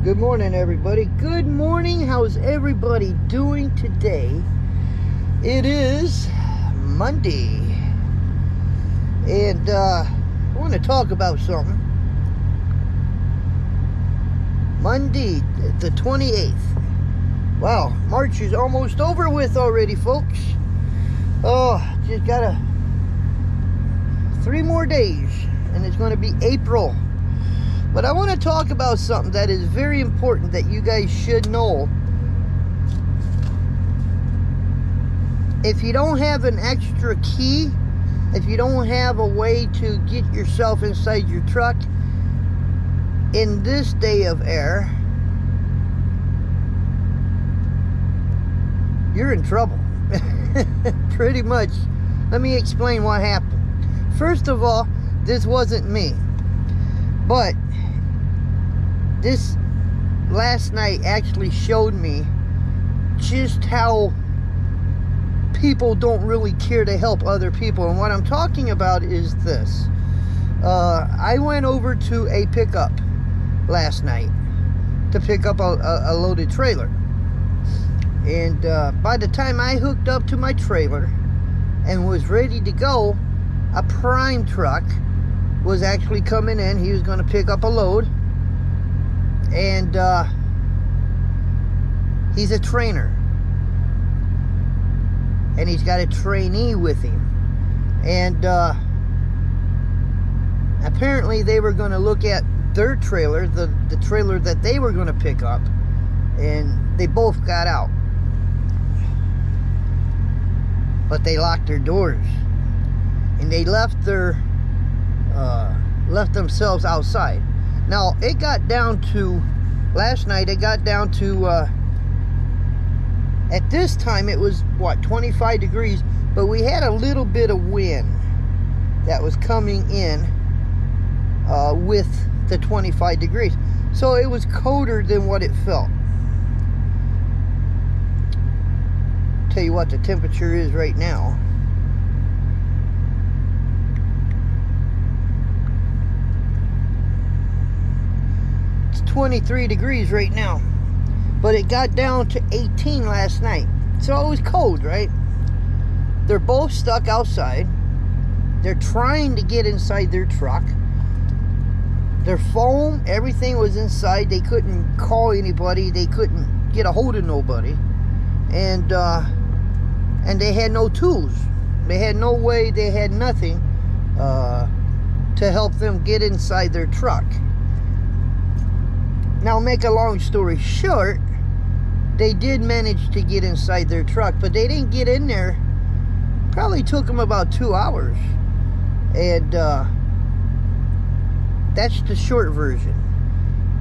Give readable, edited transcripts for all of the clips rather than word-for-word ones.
Good morning, everybody. Good morning. How's everybody doing today? It is Monday, and I want to talk about something. Monday, the 28th. Wow, March is almost over with already, folks. Oh, just got 3 more days, and it's going to be April. But I want to talk about something that is very important that you guys should know. If you don't have an extra key, if you don't have a way to get yourself inside your truck in this day of air, you're in trouble. Pretty much. Let me explain what happened. First of all, this wasn't me. But this last night actually showed me just how people don't really care to help other people. And what I'm talking about is this. I went over to a pickup last night to pick up a loaded trailer. And by the time I hooked up to my trailer and was ready to go, a prime truck was actually coming in. He was going to pick up a load. And he's a trainer. And he's got a trainee with him. And apparently they were going to look at their trailer, the trailer that they were going to pick up. And they both got out. But they locked their doors. And they left themselves outside. Now, it got down to, last night, it got down to, at this time, it was, what, 25 degrees, but we had a little bit of wind that was coming in with the 25 degrees. So it was colder than what it felt. Tell you what the temperature is right now. 23 degrees right now, but it got down to 18 last night, so it was cold, right? They're both stuck outside. They're trying to get inside their truck. Their phone, everything was inside. They couldn't call anybody. They couldn't get a hold of nobody, and they had no tools. They had no way. They had nothing to help them get inside their truck. Now, make a long story short, they did manage to get inside their truck, but they didn't get in there. Probably took them about 2 hours. And that's the short version.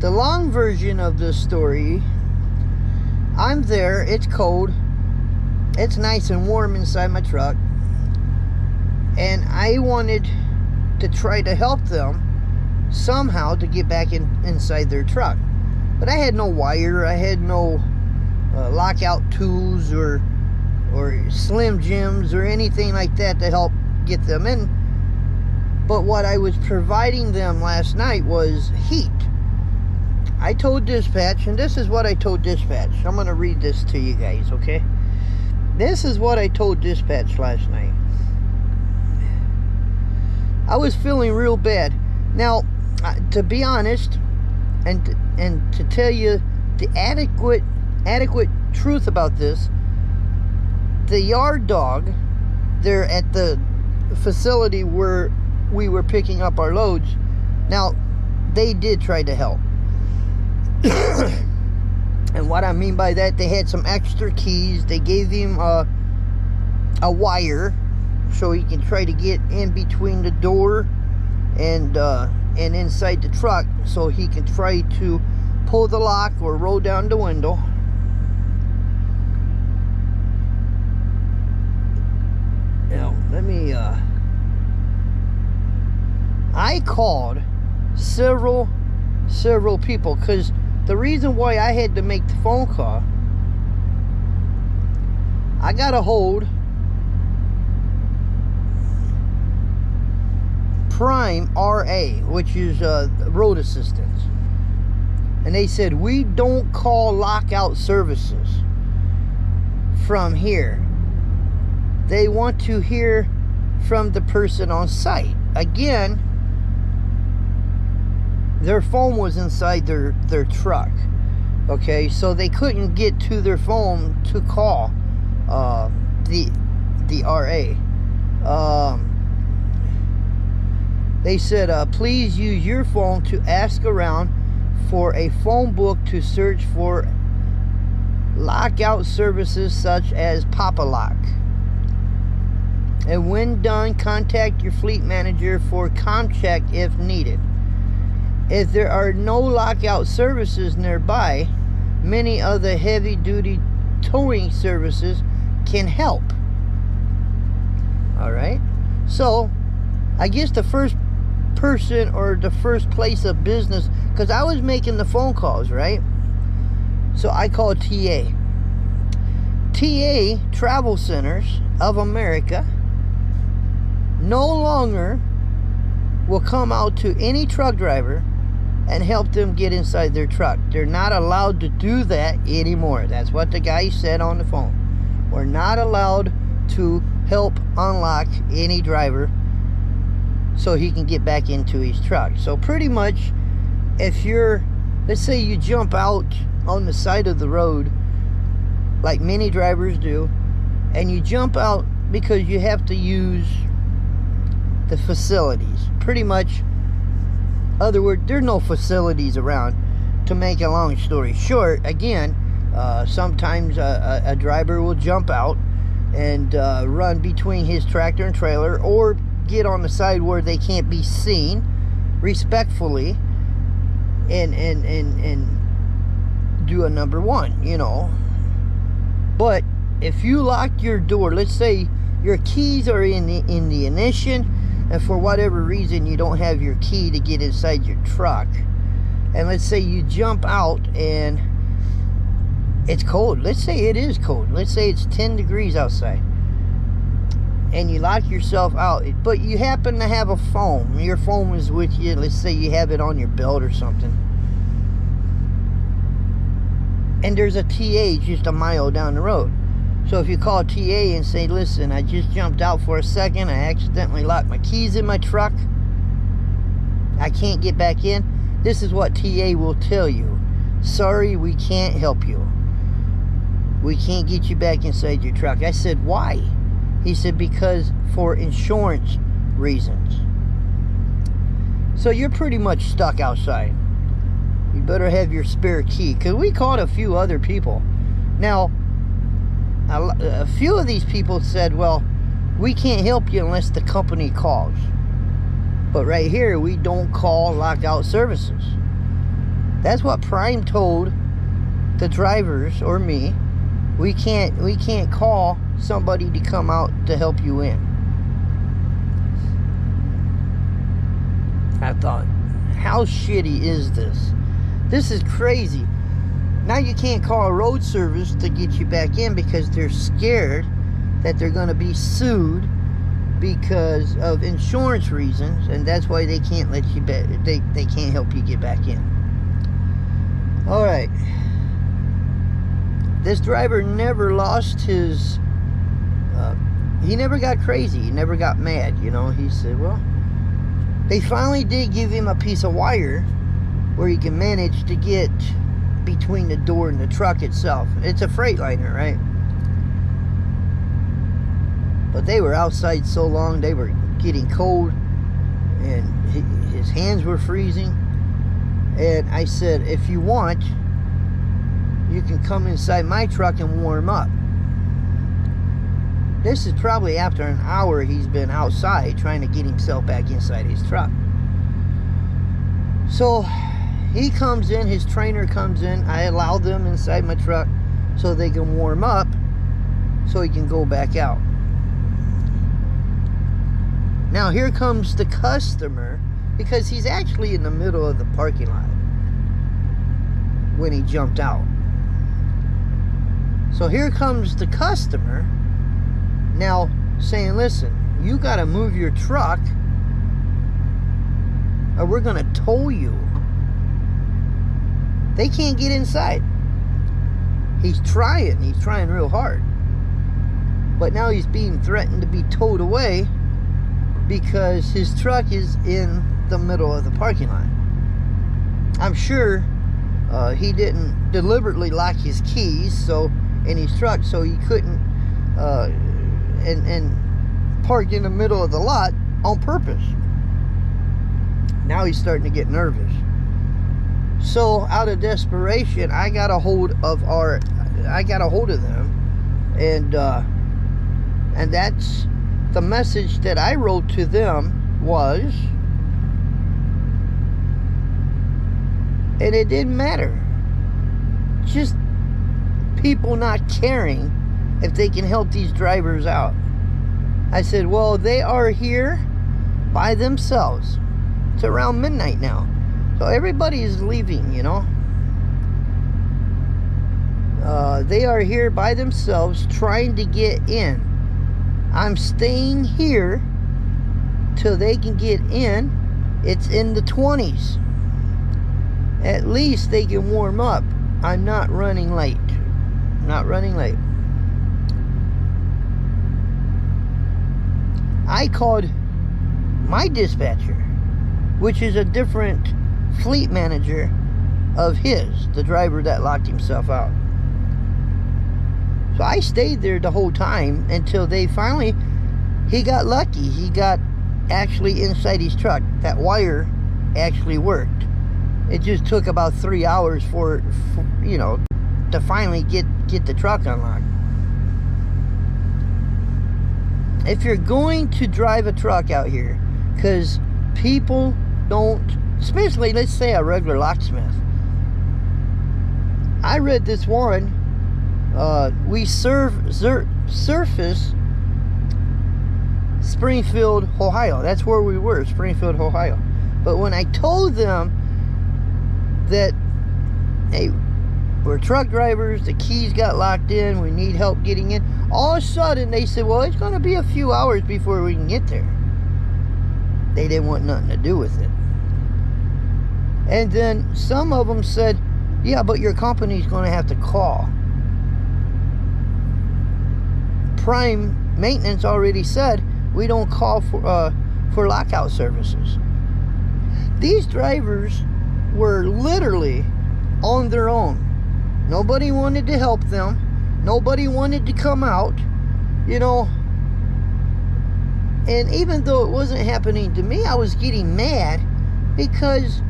The long version of this story, I'm there, it's cold, it's nice and warm inside my truck, and I wanted to try to help them somehow to get back inside their truck. But I had no wire, I had no lockout tools or Slim Jims or anything like that to help get them in. But what I was providing them last night was heat. I told dispatch, and this is what I told dispatch. I'm going to read this to you guys, okay? This is what I told dispatch last night. I was feeling real bad. Now, to be honest, and to tell you the adequate truth about this, the yard dog there at the facility where we were picking up our loads, now they did try to help. And what I mean by that, they had some extra keys. They gave him a wire so he can try to get in between the door and inside the truck, so he can try to pull the lock or roll down the window. Now, let me I called several people, because the reason why I had to make the phone call, I got a hold Prime RA, which is road assistance. And they said, we don't call lockout services from here. They want to hear from the person on site. Again, their phone was inside their truck. Okay, so they couldn't get to their phone to call the RA. They said, please use your phone to ask around for a phone book to search for lockout services such as Papa Lock. And when done, contact your fleet manager for check if needed. If there are no lockout services nearby, many other heavy-duty towing services can help. Alright? So, I guess the first person or the first place of business, because I was making the phone calls, right? So I called TA. TA, Travel Centers of America, no longer will come out to any truck driver and help them get inside their truck. They're not allowed to do that anymore. That's what the guy said on the phone. We're not allowed to help unlock any driver so he can get back into his truck. So pretty much, if you're, let's say you jump out on the side of the road like many drivers do, and you jump out because you have to use the facilities. Pretty much, other words, there's no facilities around. To make a long story short, again, sometimes a driver will jump out and run between his tractor and trailer, or get on the side where they can't be seen respectfully and do a number one, you know. But if you lock your door, let's say your keys are in the ignition, and for whatever reason you don't have your key to get inside your truck, and let's say you jump out and it's cold. Let's say it is cold. Let's say it's 10 degrees outside, and you lock yourself out, but you happen to have a phone. Your phone is with you. Let's say you have it on your belt or something, and there's a TA just a mile down the road. So if you call TA and say, listen, I just jumped out for a second, I accidentally locked my keys in my truck, I can't get back in, this is what TA will tell you. Sorry, we can't help you. We can't get you back inside your truck. I said, why? He said, because for insurance reasons. So you're pretty much stuck outside. You better have your spare key, because we called a few other people. Now, a few of these people said, well, we can't help you unless the company calls. But right here, we don't call lockout services. That's what Prime told the drivers or me. We can't call somebody to come out to help you in. I thought, how shitty is this? This is crazy. Now you can't call a road service to get you back in because they're scared that they're going to be sued because of insurance reasons, and that's why they can't let you back. They can't help you get back in. All right. This driver never lost his. He never got crazy. He never got mad. You know. He said, well, they finally did give him a piece of wire where he can manage to get between the door and the truck itself. It's a Freightliner, right? But they were outside so long, they were getting cold, and his hands were freezing. And I said, if you want, you can come inside my truck and warm up. This is probably after an hour he's been outside trying to get himself back inside his truck. So he comes in, his trainer comes in. I allow them inside my truck so they can warm up so he can go back out. Now here comes the customer, because he's actually in the middle of the parking lot when he jumped out. So here comes the customer now saying, listen, you got to move your truck or we're going to tow you. They can't get inside. He's trying real hard. But now he's being threatened to be towed away because his truck is in the middle of the parking lot. I'm sure he didn't deliberately lock his keys in his truck, so he couldn't and park in the middle of the lot on purpose. Now he's starting to get nervous. So out of desperation, I got a hold of them, and that's the message that I wrote to them was, and it didn't matter, just people not caring if they can help these drivers out. I said, well, they are here by themselves. It's around midnight now, so everybody is leaving, you know. They are here by themselves trying to get in. I'm staying here till they can get in. It's in the 20s. At least they can warm up. I'm not running late. Not running late. I called my dispatcher, which is a different fleet manager of his, the driver that locked himself out. So I stayed there the whole time until they finally, he got lucky. He got actually inside his truck. That wire actually worked. It just took about 3 hours for you know, to finally get the truck unlocked. If you're going to drive a truck out here, because people don't, especially let's say a regular locksmith. I read this one. We surface Springfield, Ohio. That's where we were, Springfield, Ohio. But when I told them that, hey, we're truck drivers, the keys got locked in, we need help getting in, all of a sudden they said, well, it's going to be a few hours before we can get there. They didn't want nothing to do with it. And then some of them said, yeah, but your company's going to have to call. Prime Maintenance already said we don't call for lockout services. These drivers were literally on their own. Nobody wanted to help them. Nobody wanted to come out, you know. And even though it wasn't happening to me, I was getting mad because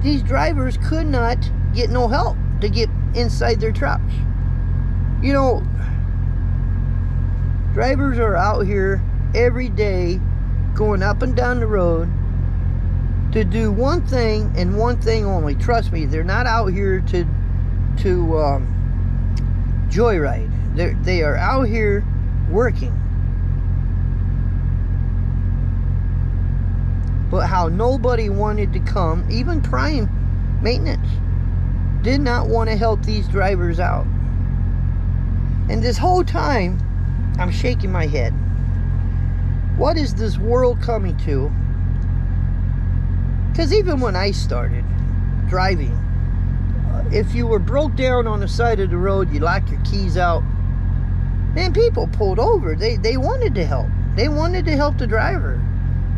these drivers could not get no help to get inside their trucks. You know, drivers are out here every day going up and down the road to do one thing and one thing only. Trust me, they're not out here to joyride. They are out here working. But how nobody wanted to come, even Prime Maintenance did not want to help these drivers out. And this whole time, I'm shaking my head. What is this world coming to? Because even when I started driving, if you were broke down on the side of the road, you locked your keys out, man, people pulled over. They wanted to help. They wanted to help the driver,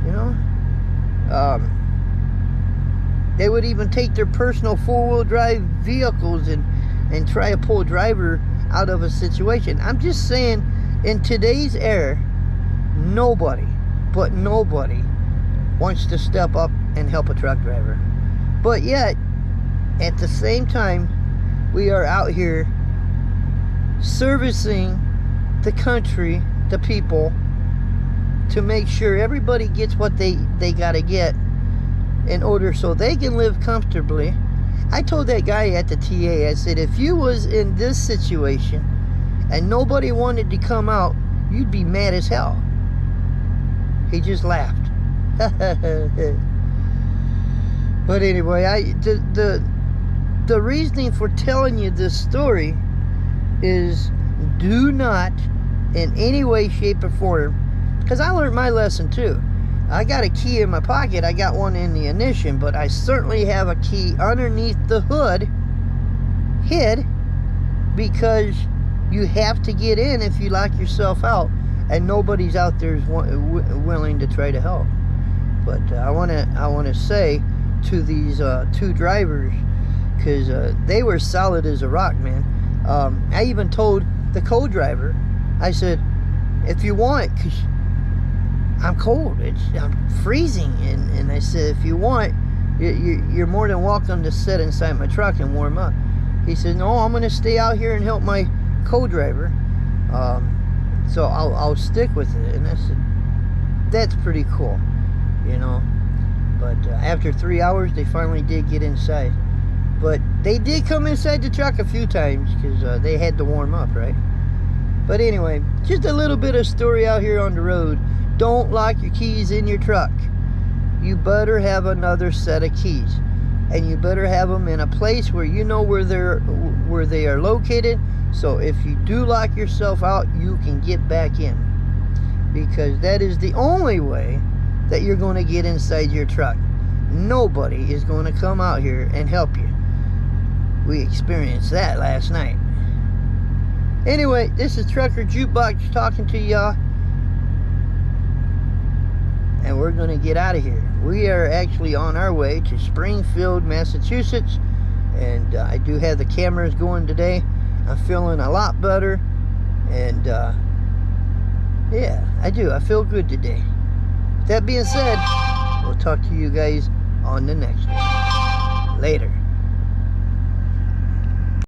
you know. They would even take their personal four-wheel drive vehicles and try to pull a driver out of a situation. I'm just saying, in today's era, nobody wants to step up and help a truck driver. But yet, at the same time, we are out here servicing the country, the people, to make sure everybody gets what they got to get in order so they can live comfortably. I told that guy at the TA, I said, if you was in this situation and nobody wanted to come out, you'd be mad as hell. He just laughed. But anyway, the reasoning for telling you this story is do not in any way, shape, or form, because I learned my lesson too. I got a key in my pocket. I got one in the ignition, but I certainly have a key underneath the hood hid because you have to get in if you lock yourself out, and nobody's out there is willing to try to help. But I want to say to these two drivers, because they were solid as a rock, man. I even told the co-driver, I said, if you want, because I'm cold, I'm freezing, and I said, if you want, you're more than welcome to sit inside my truck and warm up. He said, no, I'm going to stay out here and help my co-driver, so I'll stick with it. And I said, that's pretty cool, you know. But after 3 hours, they finally did get inside. But they did come inside the truck a few times because they had to warm up, right? But anyway, just a little bit of story out here on the road. Don't lock your keys in your truck. You better have another set of keys, and you better have them in a place where you know where they are located. So if you do lock yourself out, you can get back in, because that is the only way that you're going to get inside your truck. Nobody is going to come out here and help you. We experienced that last night. Anyway, this is Trucker Jukebox talking to y'all, and we're going to get out of here. We are actually on our way to Springfield, Massachusetts, and I do have the cameras going today. I'm feeling a lot better, and yeah, I do. I feel good today. That being said, we'll talk to you guys on the next one. Later.